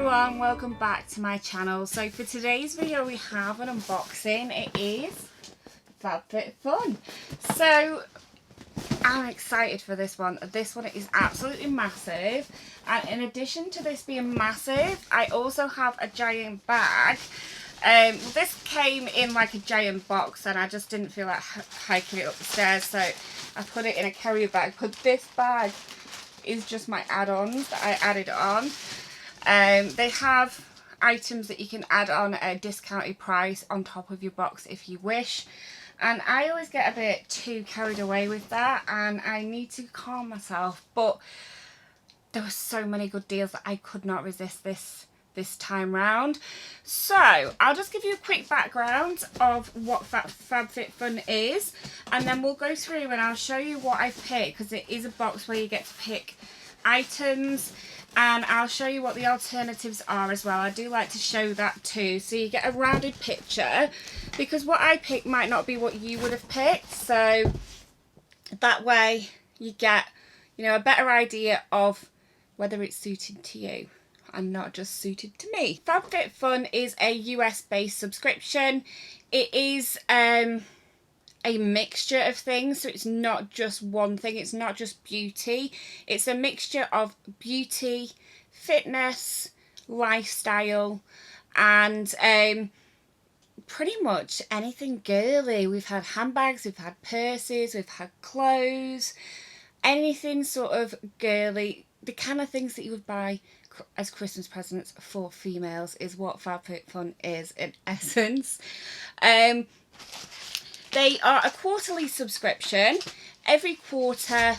everyone, welcome back to my channel. So for today's video we have an unboxing. It is FabFitFun. So I'm excited for this one. This one is absolutely massive, and in addition to this being massive, I also have a giant bag. This came in like a giant box and I just didn't feel like hiking it up the stairs, so I put it in a carrier bag. But this bag is just my add-ons that I added on. They have items that you can add on at a discounted price on top of your box if you wish. And I always get a bit too carried away with that, and I need to calm myself. But there were so many good deals that I could not resist this time round. So I'll just give you a quick background of what FabFitFun is, and then we'll go through and I'll show you what I've picked, because it is a box where you get to pick items, and I'll show you what the alternatives are as well. I do like to show that too, so you get a rounded picture, because what I picked might not be what you would have picked, so that way you get, you know, a better idea of whether it's suited to you and not just suited to me. FabFitFun is a US based subscription. It is a mixture of things, so it's not just one thing. It's not just beauty, it's a mixture of beauty, fitness, lifestyle, and pretty much anything girly. We've had handbags, we've had purses, we've had clothes, anything sort of girly. The kind of things that you would buy as Christmas presents for females is what FabFitFun is in essence. They are a quarterly subscription. Every quarter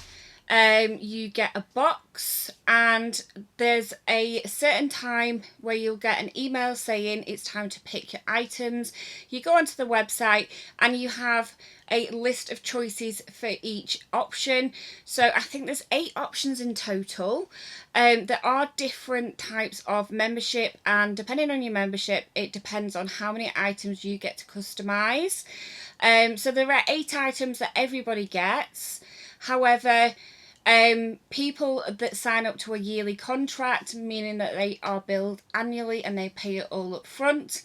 you get a box, and there's a certain time where you'll get an email saying it's time to pick your items. You go onto the website and you have a list of choices for each option. So I think there's 8 options in total. There are different types of membership, and depending on your membership it depends on how many items you get to customize. So there are 8 items that everybody gets. However, people that sign up to a yearly contract, meaning that they are billed annually and they pay it all up front,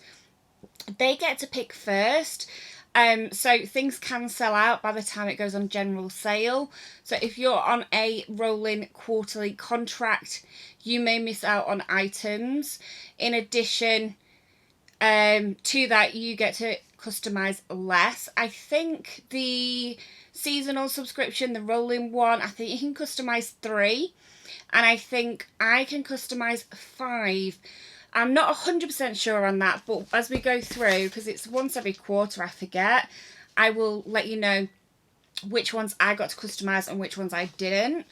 they get to pick first. So things can sell out by the time it goes on general sale. So if you're on a rolling quarterly contract, you may miss out on items. In addition to that, you get to customize less. I think the seasonal subscription, the rolling one, I think you can customize 3, and I think I can customize 5. I'm not 100% sure on that, but as we go through, because it's once every quarter, I forget, I will let you know which ones I got to customize and which ones I didn't,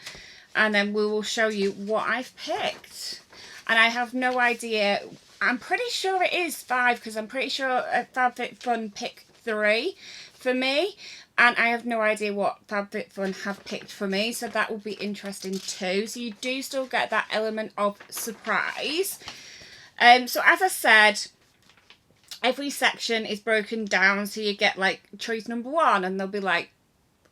and then we will show you what I've picked. And I have no idea. I'm pretty sure it is 5, because I'm pretty sure FabFitFun picked 3 for me, and I have no idea what FabFitFun have picked for me, so that will be interesting too. So you do still get that element of surprise. So as I said, every section is broken down, so you get like choice number 1, and there'll be like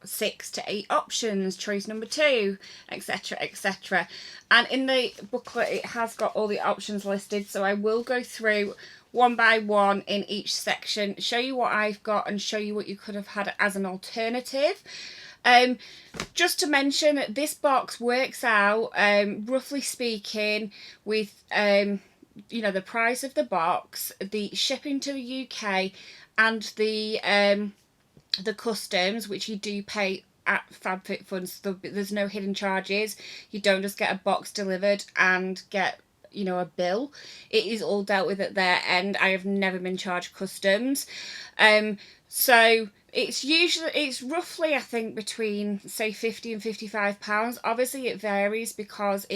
6 to 8 options, choice number 2, etc, etc. And in the booklet it has got all the options listed, so I will go through one by one in each section, show you what I've got and show you what you could have had as an alternative. Just to mention, this box works out, roughly speaking, with you know, the price of the box, the shipping to the UK, and the customs, which you do pay at FabFitFun. So there's no hidden charges. You don't just get a box delivered and get, you know, a bill. It is all dealt with at their end. I have never been charged customs. So it's roughly, I think, between say £50 and £55. Obviously it varies because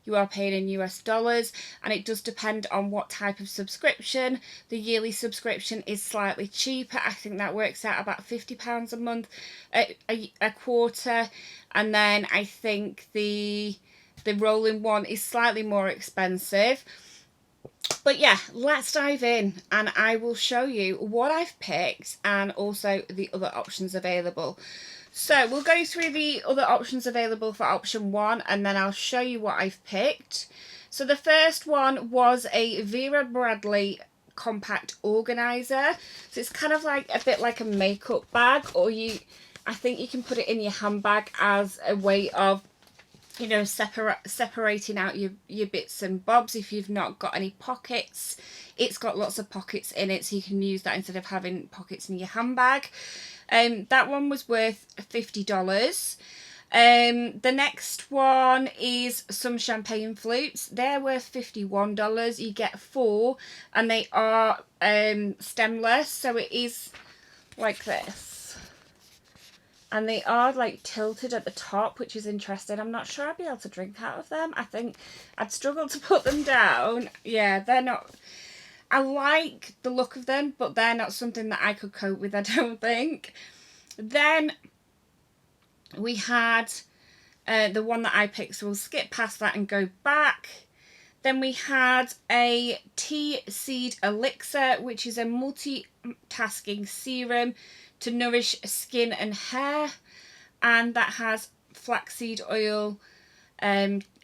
you are paying in US dollars, and it does depend on what type of subscription. The yearly subscription is slightly cheaper. I think that works out about £50 a month, a quarter, and then I think the rolling one is slightly more expensive. But yeah, let's dive in and I will show you what I've picked and also the other options available. So we'll go through the other options available for option 1 and then I'll show you what I've picked. So the first one was a Vera Bradley compact organizer. So it's kind of like a bit like a makeup bag, or I think you can put it in your handbag as a way of, you know, separating out your bits and bobs if you've not got any pockets. It's got lots of pockets in it, so you can use that instead of having pockets in your handbag. That one was worth $50. The next one is some champagne flutes. They're worth $51. You get 4 and they are stemless, so it is like this. And they are like tilted at the top, which is interesting. I'm not sure I'd be able to drink out of them. I think I'd struggle to put them down. Yeah, they're not... I like the look of them, but they're not something that I could cope with, I don't think. Then we had the one that I picked, so we'll skip past that and go back. Then we had a tea seed elixir, which is a multitasking serum to nourish skin and hair, and that has flaxseed oil,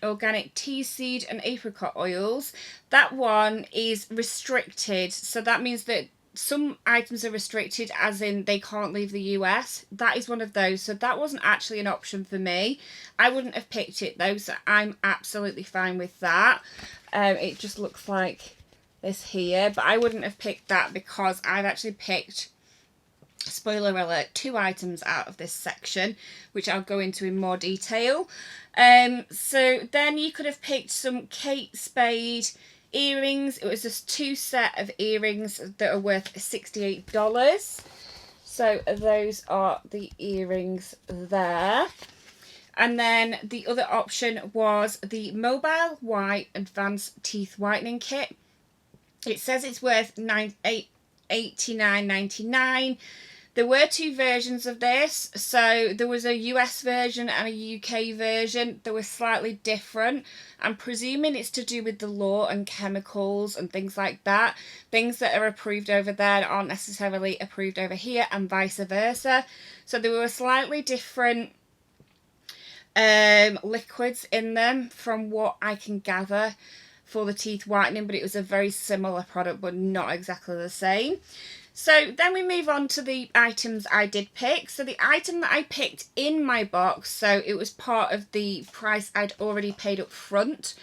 organic tea seed and apricot oils. That one is restricted, so that means that some items are restricted, as in they can't leave the US. That is one of those, so that wasn't actually an option for me. I wouldn't have picked it though, so I'm absolutely fine with that. It just looks like this here, but I wouldn't have picked that because I've actually picked, spoiler alert, 2 items out of this section, which I'll go into in more detail. So then you could have picked some Kate Spade earrings. It was just 2 set of earrings that are worth $68. So those are the earrings there. And then the other option was the Mobile White Advanced Teeth Whitening Kit. It says it's worth $89.99. There were 2 versions of this, so there was a US version and a UK version. They were slightly different. I'm presuming it's to do with the law and chemicals and things like that. Things that are approved over there aren't necessarily approved over here, and vice versa. So there were slightly different liquids in them from what I can gather for the teeth whitening, but it was a very similar product but not exactly the same. So then we move on to the items I did pick. So the item that I picked in my box, so it was part of the price I'd already paid up front,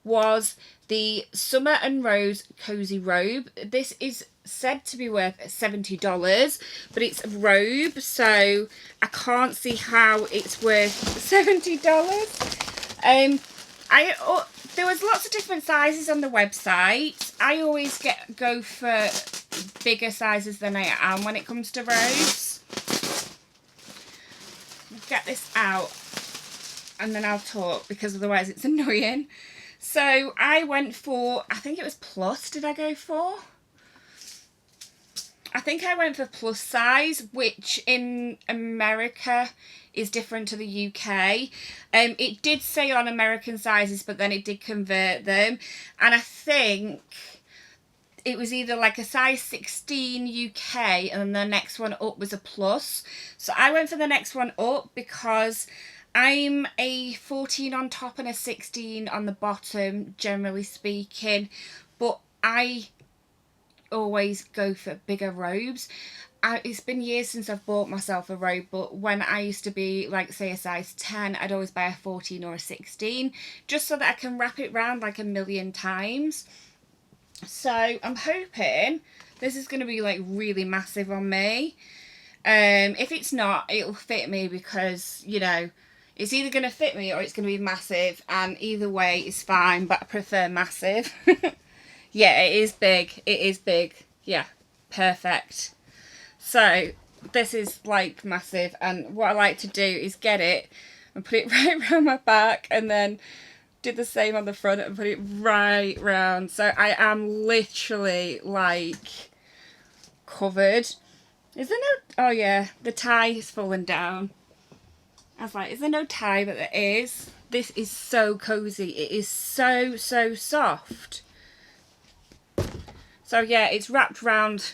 was the Summer and Rose Cozy Robe. This is said to be worth $70, but it's a robe, so I can't see how it's worth $70. There was lots of different sizes on the website. I always go for bigger sizes than I am when it comes to robes. Get this out and then I'll talk, because otherwise it's annoying. So I went for, I think it was plus, did I go for? I think I went for plus size, which in America is different to the UK. It did say on American sizes, but then it did convert them. And I think it was either like a size 16 UK and the next one up was a plus. So I went for the next one up because I'm a 14 on top and a 16 on the bottom, generally speaking. But I always go for bigger robes. It's been years since I've bought myself a robe, but when I used to be like, say, a size 10, I'd always buy a 14 or a 16 just so that I can wrap it round like a million times. So I'm hoping this is going to be like really massive on me. If it's not, it'll fit me, because, you know, it's either going to fit me or it's going to be massive, and either way is fine, but I prefer massive. Yeah, it is big. It is big. Yeah, perfect. So this is like massive, and what I like to do is get it and put it right around my back, and then do the same on the front and put it right round. So I am literally like covered. Is there no... Oh yeah, the tie is fallen down. I was like, is there no tie? But there is. This is so cozy. It is so, so soft. So yeah, it's wrapped around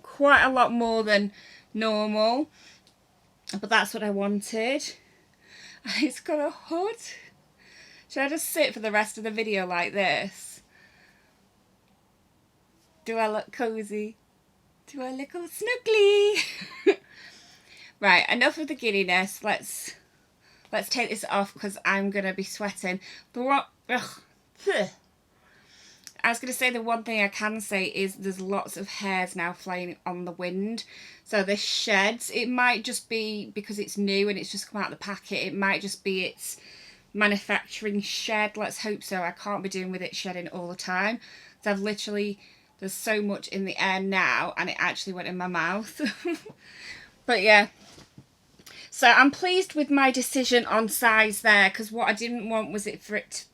quite a lot more than normal, but that's what I wanted. It's got a hood. Should I just sit for the rest of the video like this? Do I look cozy? Do I look all snuggly? Right, enough of the giddiness. Let's take this off because I'm gonna be sweating. I was going to say the one thing I can say is there's lots of hairs now flying on the wind. So this sheds, it might just be because it's new and it's just come out of the packet. It might just be its manufacturing shed. Let's hope so. I can't be doing with it shedding all the time. So I've literally, there's so much in the air now and it actually went in my mouth. But yeah. So I'm pleased with my decision on size there, because what I didn't want was for it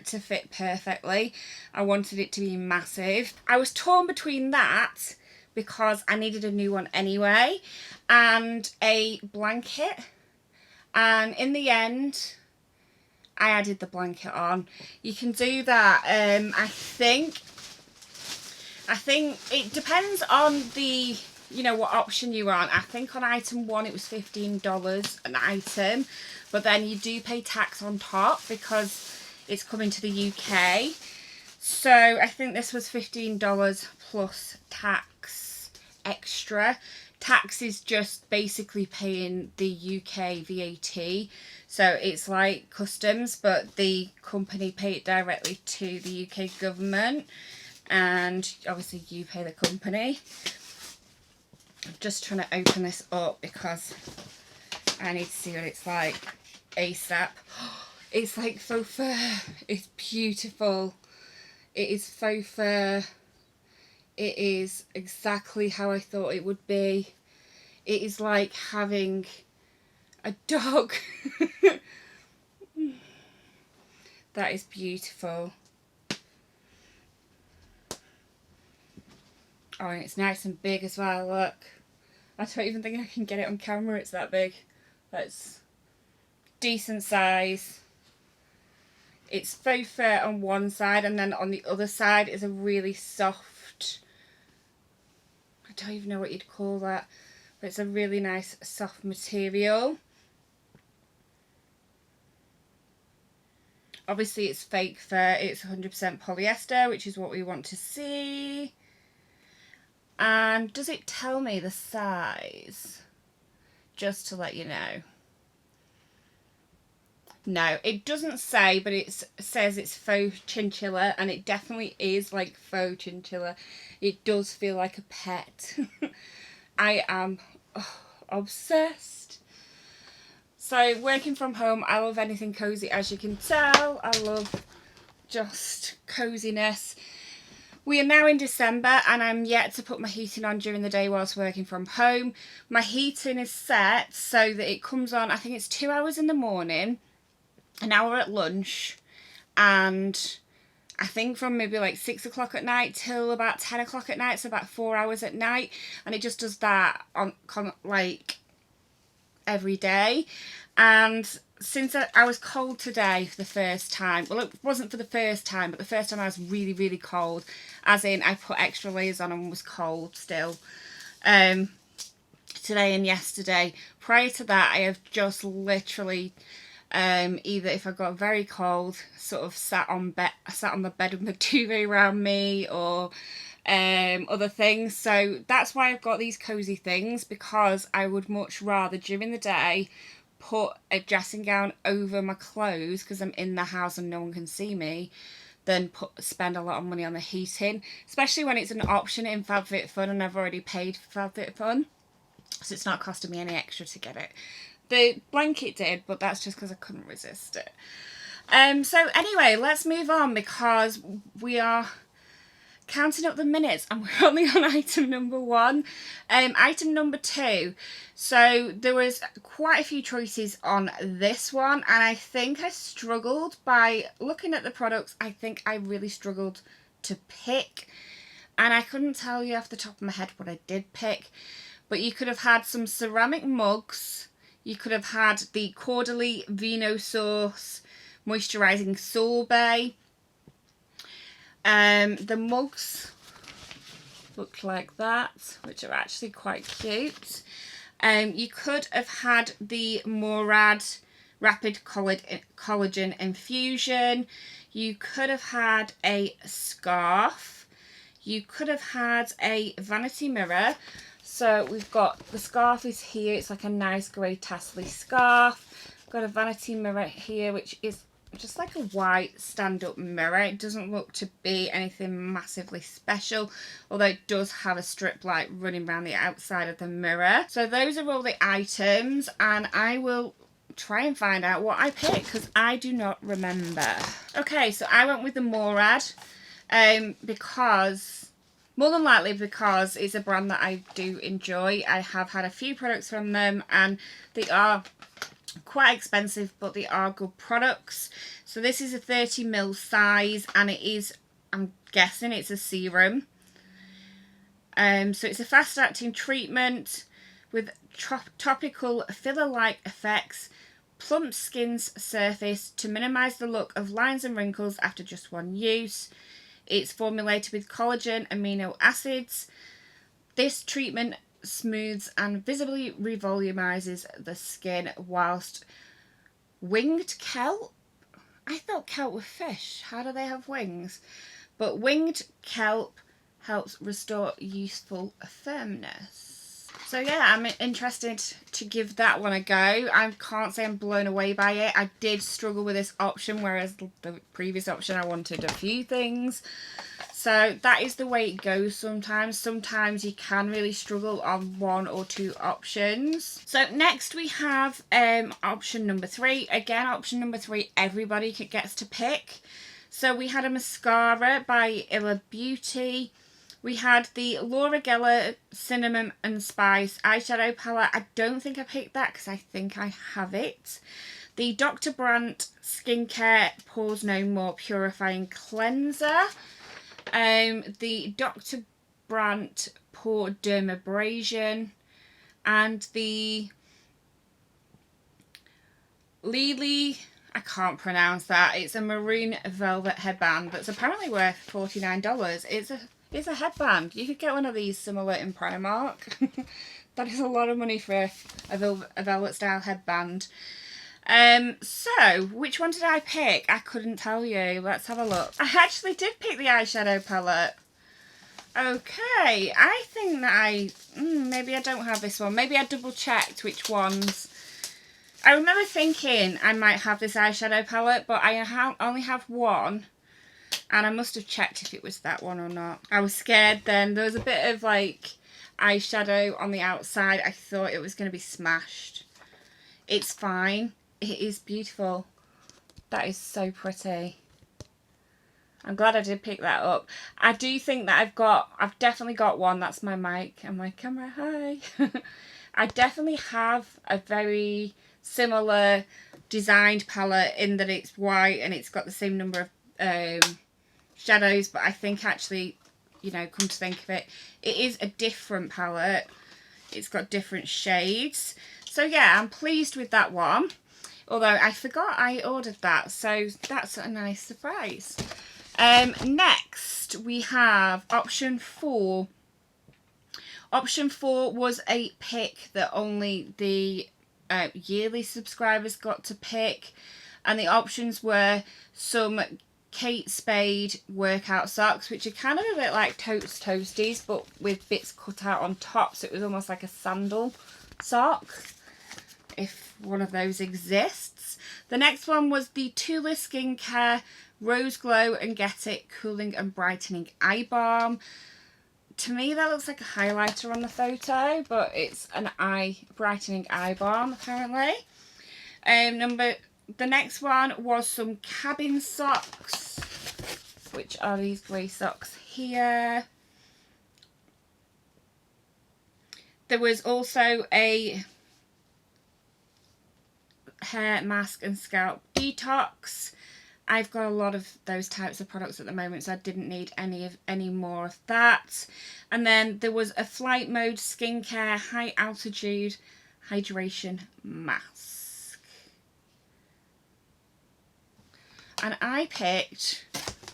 to fit perfectly. I wanted it to be massive. I was torn between that because I needed a new one anyway and a blanket, and in the end I added the blanket on. You can do that. I think it depends on the, you know, what option you're on. I think on item 1 it was $15 an item, but then you do pay tax on top because it's coming to the UK. So I think this was $15 plus tax extra. Tax is just basically paying the UK VAT. So it's like customs, but the company pay it directly to the UK government. And obviously you pay the company. I'm just trying to open this up because I need to see what it's like ASAP. It's like faux fur. It's beautiful. It is faux fur. It is exactly how I thought it would be. It is like having a dog. That is beautiful. Oh, and it's nice and big as well, look. I don't even think I can get it on camera, it's that big. That's decent size. It's faux fur on one side, and then on the other side is a really soft, I don't even know what you'd call that, but it's a really nice soft material. Obviously it's fake fur, it's 100% polyester, which is what we want to see. And does it tell me the size? Just to let you know. No, it doesn't say, but it says it's faux chinchilla, and it definitely is like faux chinchilla. It does feel like a pet. I am obsessed. So working from home, I love anything cozy, as you can tell. I love just coziness. We are now in December and I'm yet to put my heating on during the day whilst working from home. My heating is set so that it comes on, I think it's 2 hours in the morning, an hour at lunch, and I think from maybe like 6 o'clock at night till about 10 o'clock at night, so about 4 hours at night, and it just does that on like every day. And since I was cold today for the first time, well, it wasn't for the first time, but the first time I was really, really cold, as in I put extra layers on and was cold still, today and yesterday. Prior to that, I have just literally, either if I got very cold, sort of sat on the bed with my duvet around me, or other things. So that's why I've got these cozy things, because I would much rather during the day put a dressing gown over my clothes because I'm in the house and no one can see me, than spend a lot of money on the heating, especially when it's an option in FabFitFun and I've already paid for FabFitFun, so it's not costing me any extra to get it. The blanket did, but that's just because I couldn't resist it. So anyway, let's move on, because we are counting up the minutes and we're only on item number 1. Item number 2, so there was quite a few choices on this one, and I think I struggled, by looking at the products, I think I really struggled to pick, and I couldn't tell you off the top of my head what I did pick. But you could have had some ceramic mugs, you could have had the Caudalie Vino Source Moisturising Sorbet. The mugs, look like that, which are actually quite cute. You could have had the Murad Rapid Collagen Infusion. You could have had a scarf. You could have had a vanity mirror. So we've got the scarf is here. It's like a nice grey tassely scarf. Got a vanity mirror here, which is just like a white stand-up mirror. It doesn't look to be anything massively special, although it does have a strip light running around the outside of the mirror. So those are all the items, and I will try and find out what I picked because I do not remember. Okay, so I went with the Murad because, more than likely because it's a brand that I do enjoy. I have had a few products from them and they are quite expensive, but they are good products. So this is a 30ml size, and it is, I'm guessing it's a serum. So it's a fast acting treatment with topical filler-like effects, plump skin's surface to minimise the look of lines and wrinkles after just one use. It's formulated with collagen amino acids. This treatment smooths and visibly revolumizes the skin, whilst winged kelp, I thought kelp were fish, how do they have wings? But winged kelp helps restore youthful firmness. So yeah, I'm interested to give that one a go. I can't say I'm blown away by it. I did struggle with this option, whereas the previous option I wanted a few things. So that is the way it goes sometimes. Sometimes you can really struggle on one or two options. So next we have option number 3. Again, option number 3, everybody gets to pick. So we had a mascara by Illa Beauty. We had the Laura Geller Cinnamon and Spice eyeshadow palette. I don't think I picked that because I think I have it. The Dr. Brandt Skincare Pores No More Purifying Cleanser. The Dr. Brandt Pore Dermabrasion, and the Lily, I can't pronounce that, it's a maroon velvet headband that's apparently worth $49. It's a headband. You could get one of these similar in Primark. That is a lot of money for a velvet style headband. So which one did I pick? I couldn't tell you. Let's have a look. I actually did pick the eyeshadow palette. Okay, I think that maybe I don't have this one. Maybe I double checked which ones. I remember thinking I might have this eyeshadow palette, but I only have one, and I must have checked if it was that one or not. I was scared then. There was a bit of like eyeshadow on the outside. I thought it was going to be smashed. It's fine. It is beautiful. That is so pretty. I'm glad I did pick that up. I do think that I've definitely got one. That's my mic and my camera. Hi. I definitely have a very similar designed palette in that it's white and it's got the same number of shadows, but I think actually, you know, come to think of it, it is a different palette. It's got different shades. So yeah, I'm pleased with that one. Although I forgot I ordered that, so that's a nice surprise. Next we have option 4. Option 4 was a pick that only the yearly subscribers got to pick, and the options were some Kate Spade workout socks, which are kind of a bit like Toasties but with bits cut out on top, so it was almost like a sandal sock, if one of those exists. The next one was the Tula Skincare Rose Glow and Get It Cooling and Brightening Eye Balm. To me that looks like a highlighter on the photo, but it's an eye brightening eye balm apparently. The next one was some cabin socks, which are these grey socks here. There was also a hair mask and scalp detox. I've got a lot of those types of products at the moment, so I didn't need any more of that. And then there was a Flight Mode Skincare High Altitude Hydration Mask. And I picked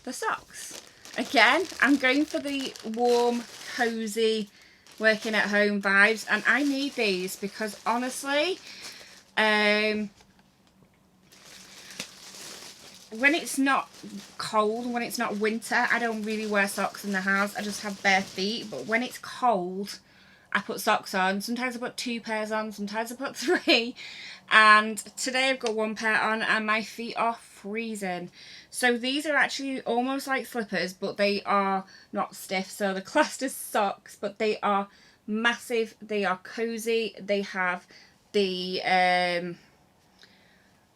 the socks. Again, I'm going for the warm, cozy, working at home vibes, and I need these because honestly, when it's not cold, when it's not winter, I don't really wear socks in the house. I just have bare feet. But when it's cold, I put socks on. Sometimes I put 2 pairs on, sometimes I put 3. And today I've got 1 pair on and my feet are freezing. So these are actually almost like slippers, but they are not stiff. So they're classed as socks, but they are massive. They are cozy. They have the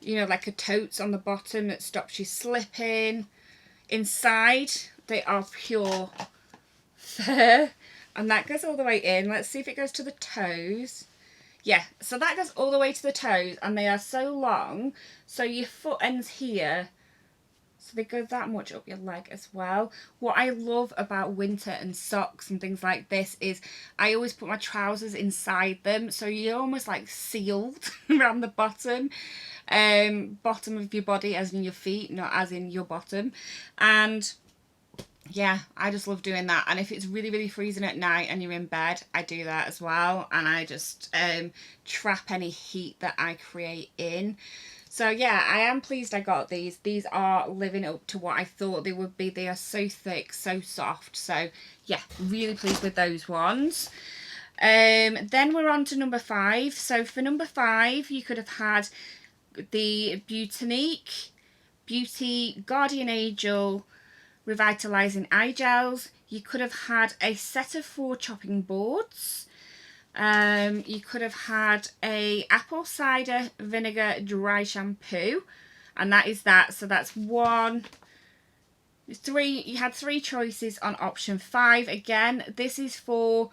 you know, like a totes on the bottom that stops you slipping. Inside they are pure fur, and that goes all the way in. Let's see if it goes to the toes. Yeah, so that goes all the way to the toes, and they are so long, so your foot ends here, so they go that much up your leg as well. What I love about winter and socks and things like this is I always put my trousers inside them, so you're almost like sealed around the bottom of your body, as in your feet, not as in your bottom. And yeah, I just love doing that. And if it's really, really freezing at night and you're in bed, I do that as well. And I just trap any heat that I create in. So yeah, I am pleased I got these. These are living up to what I thought they would be. They are so thick, so soft. So yeah, really pleased with those ones. Then we're on to number 5. So for number 5, you could have had the Beauty Guardian Angel Revitalizing Eye Gels. You could have had a set of 4 chopping boards. You could have had a apple cider vinegar dry shampoo, and that is that. So that's 1, 3. You had 3 choices on option 5. Again, this is for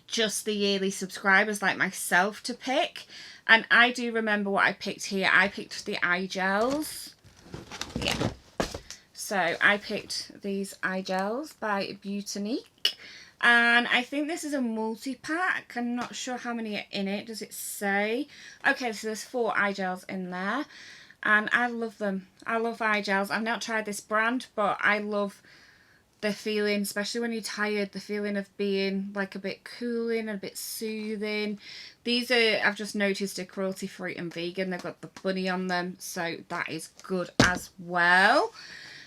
just the yearly subscribers like myself to pick. And I do remember what I picked here. I picked the eye gels. Yeah. So I picked these eye gels by Beauty. And I think this is a multi-pack. I'm not sure how many are in it. Does it say? Okay, so there's 4 eye gels in there. And I love them. I love eye gels. I've not tried this brand, but I love the feeling, especially when you're tired, the feeling of being like a bit cooling, a bit soothing. These are, I've just noticed, are cruelty free and vegan. They've got the bunny on them, so that is good as well.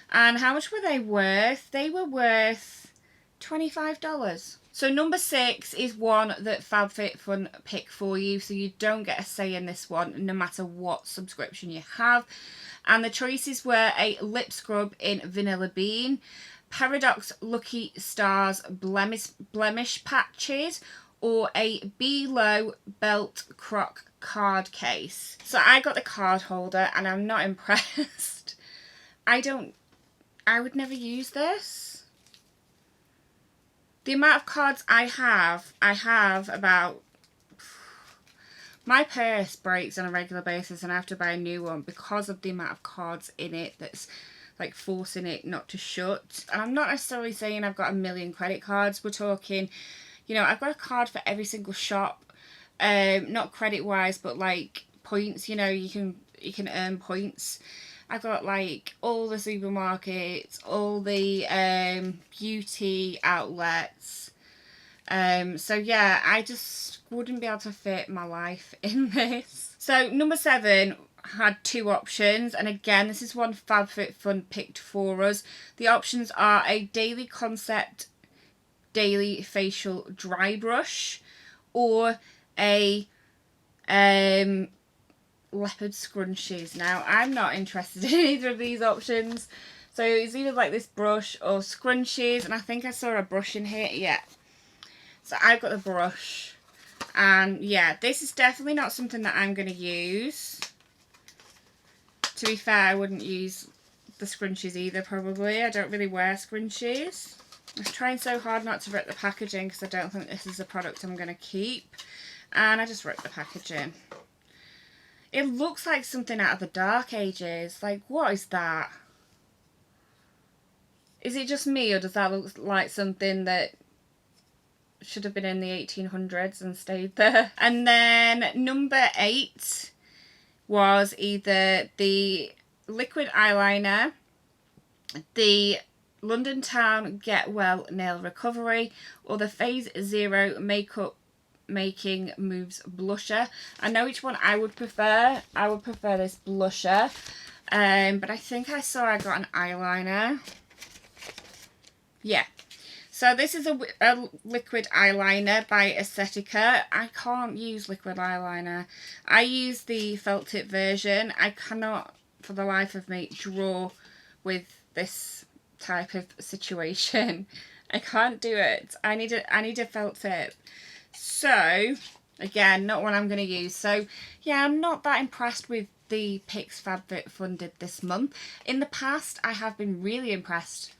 And how much were they worth? They were worth $25. So number 6 is one that FabFitFun picked for you, so you don't get a say in this one no matter what subscription you have. And the choices were a lip scrub in Vanilla Bean, Paradox Lucky Stars blemish patches, or a Below belt croc card case. So I got the card holder and I'm not impressed. I would never use this. The amount of cards I have about... My purse breaks on a regular basis and I have to buy a new one because of the amount of cards in it that's like forcing it not to shut. And I'm not necessarily saying I've got a million credit cards. We're talking, you know, I've got a card for every single shop. Not credit wise, but like points, you know, you can earn points. I've got like all the supermarkets, all the beauty outlets. So yeah, I just wouldn't be able to fit my life in this. So number 7 had 2 options, and again, this is one FabFitFun picked for us. The options are a Daily Concept Daily Facial Dry Brush, or a leopard scrunchies. Now, I'm not interested in either of these options. So it's either like this brush or scrunchies, and I think I saw a brush in here. Yeah. So I've got the brush, and yeah, this is definitely not something that I'm going to use. To be fair, I wouldn't use the scrunchies either, probably. I don't really wear scrunchies. I'm trying so hard not to rip the packaging because I don't think this is a product I'm going to keep. And I just ripped the packaging. It looks like something out of the Dark Ages. Like, what is that? Is it just me, or does that look like something that should have been in the 1800s and stayed there? And then number 8 was either the liquid eyeliner the London Town Get Well Nail Recovery, or the Phase Zero Makeup Making Moves Blusher. I know which one I would prefer. I would prefer this blusher. But I think I saw I got an eyeliner. Yeah. So this is a liquid eyeliner by Aesthetica. I can't use liquid eyeliner. I use the felt tip version. I cannot, for the life of me, draw with this type of situation. I can't do it. I need a felt tip. So, again, not one I'm going to use. So, yeah, I'm not that impressed with the picks FabFitFun did this month. In the past, I have been really impressed.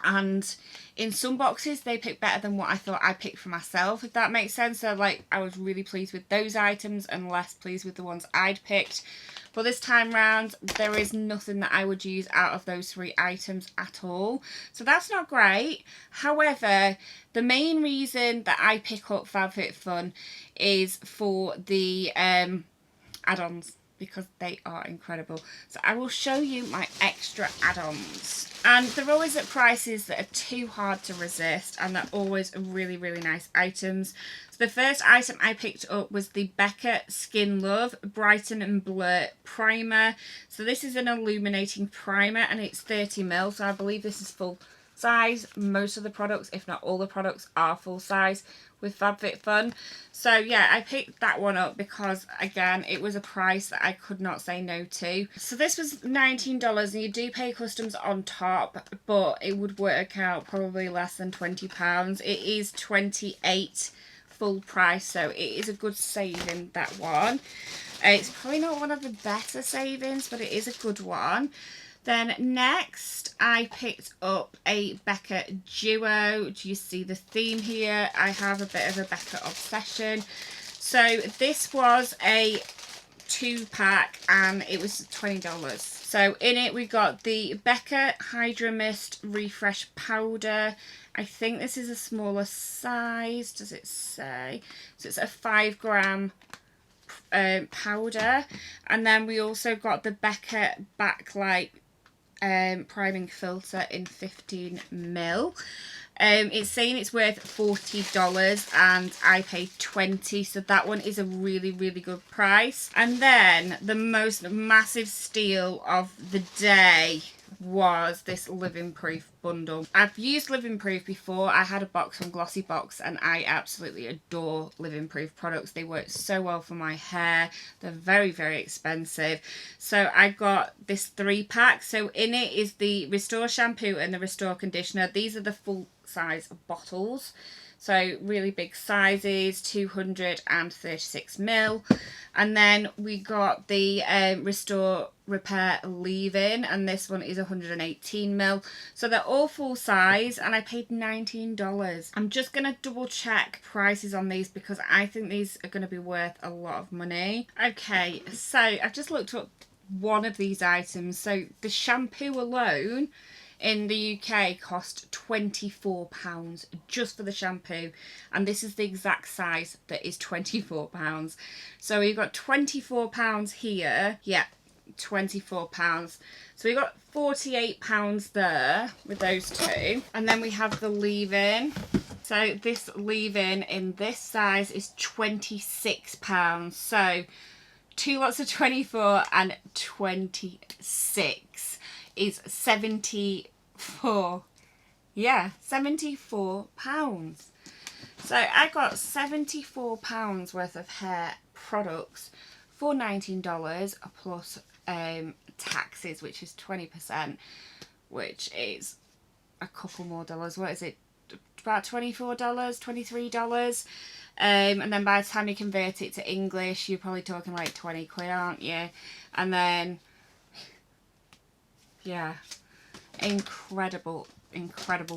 And in some boxes, they picked better than what I thought I picked for myself, if that makes sense. So, like, I was really pleased with those items and less pleased with the ones I'd picked. But this time round, there is nothing that I would use out of those 3 items at all. So that's not great. However, the main reason that I pick up FabFitFun is for the add-ons, because they are incredible. So I will show you my extra add-ons. And they're always at prices that are too hard to resist, and they're always really, really nice items. So the first item I picked up was the Becca Skin Love Brighten and Blur Primer. So this is an illuminating primer, and it's 30ml, so I believe this is full size. Most of the products, if not all the products, are full size with FabFitFun. So yeah, I picked that one up because, again, it was a price that I could not say no to. So this was $19, and you do pay customs on top, but it would work out probably less than £20. It is 28 full price, so it is a good saving, that one. It's probably not one of the better savings, but it is a good one. Then next, I picked up a Becca Duo. Do you see the theme here? I have a bit of a Becca obsession. So this was a 2-pack, and it was $20. So in it, we got the Becca Hydra Mist Refresh Powder. I think this is a smaller size. Does it say? So it's a 5-gram powder. And then we also got the Becca Backlight priming filter in 15ml. It's saying it's worth $40, and I paid $20, so that one is a really, really good price. And then the most massive steal of the day was this Living Proof bundle. I've used Living Proof before. I had a box from GLOSSYBOX, and I absolutely adore Living Proof products. They work so well for my hair. They're very, very expensive. So I got this 3-pack. So in it is the Restore shampoo and the Restore conditioner. These are the full size bottles. So really big sizes, 236ml. And then we got the Restore Repair Leave-In, and this one is 118ml. So they're all full size, and I paid $19. I'm just going to double check prices on these because I think these are going to be worth a lot of money. Okay, so I've just looked up one of these items. So the shampoo alone in the UK cost £24 just for the shampoo, and this is the exact size that is £24. So we've got £24 here. Yeah, £24. So we got £48 there with those two. And then we have the leave-in. So this leave-in in this size is £26. So 2 lots of 24 and 26 is 74. Yeah, £74. So I got £74 worth of hair products for $19 plus taxes, which is 20%, which is a couple more dollars. What is it? About $24, $23. And then by the time you convert it to English, you're probably talking like 20 quid, aren't you? And then, yeah, incredible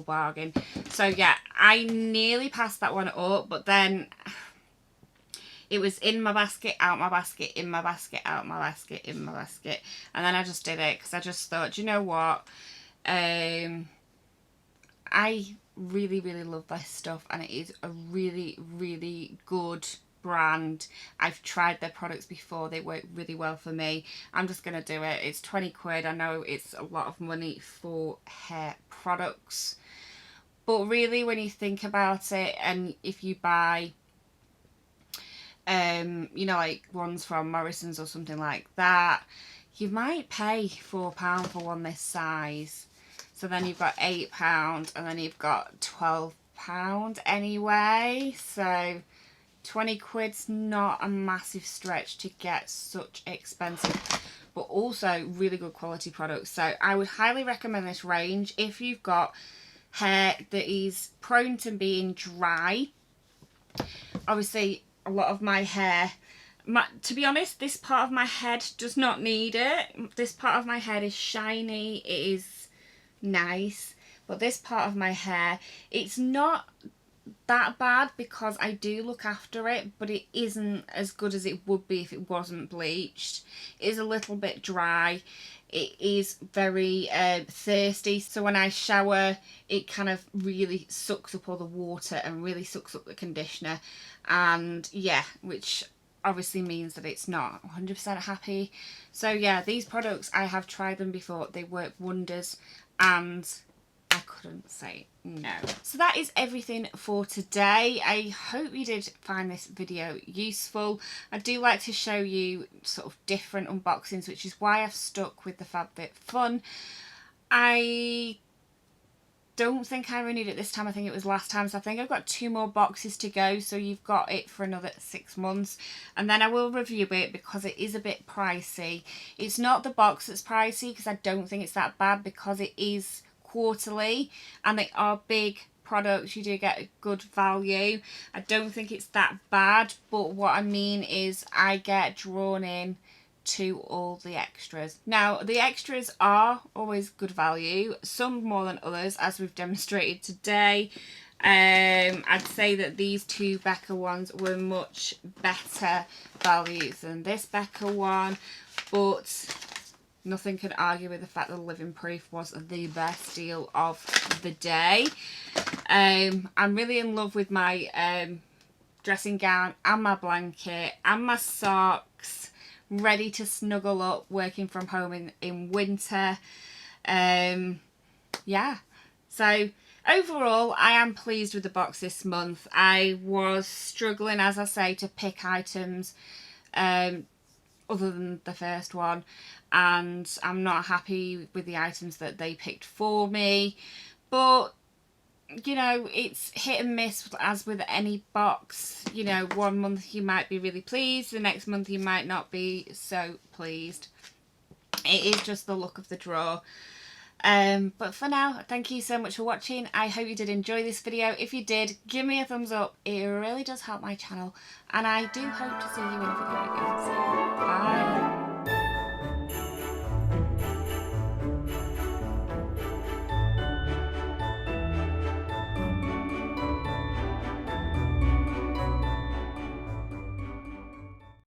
bargain. So yeah, I nearly passed that one up, but then it was in my basket, out my basket, in my basket, out my basket, in my basket. And then I just did it because I just thought, do you know what? I really love this stuff, and it is a really good brand. I've tried their products before. They work really well for me. I'm just going to do it. It's 20 quid. I know it's a lot of money for hair products. But really, when you think about it, and if you buy, you know, like ones from Morrison's or something like that, you might pay £4 for one this size. So then you've got £8 and then you've got £12 anyway. So 20 quid's not a massive stretch to get such expensive, but also really good quality products. So I would highly recommend this range if you've got hair that is prone to being dry. Obviously, a lot of my hair, to be honest, this part of my head does not need it. This part of my head is shiny, it is nice, but this part of my hair, it's not that bad because I do look after it, but it isn't as good as it would be if it wasn't bleached. It is a little bit dry. It is very thirsty, so when I shower it kind of really sucks up all the water and really sucks up the conditioner, and yeah, which obviously means that it's not 100% happy. So yeah, these products, I have tried them before, they work wonders and I couldn't say no. So that is everything for today. I hope you did find this video useful. I do like to show you sort of different unboxings, which is why I've stuck with the FabFitFun. I don't think I renewed it this time. I think it was last time. So I think I've got 2 more boxes to go. So you've got it for another 6 months. And then I will review it because it is a bit pricey. It's not the box that's pricey because I don't think it's that bad because it is quarterly and they are big products. You do get a good value. I don't think it's that bad, but what I mean is I get drawn in to all the extras. Now the extras are always good value, some more than others, as we've demonstrated today. I'd say that these 2 Becca ones were much better values than this Becca one, but nothing can argue with the fact that the Living Proof was the best deal of the day. I'm really in love with my dressing gown and my blanket and my socks, ready to snuggle up working from home in winter. Yeah, so overall I am pleased with the box this month. I was struggling, as I say, to pick items other than the first one, and I'm not happy with the items that they picked for me, but you know, it's hit and miss as with any box. You know, one month you might be really pleased, the next month you might not be so pleased. It is just the luck of the draw. But for now, thank you so much for watching. I hope you did enjoy this video. If you did, give me a thumbs up. It really does help my channel, and I do hope to see you in a video again soon.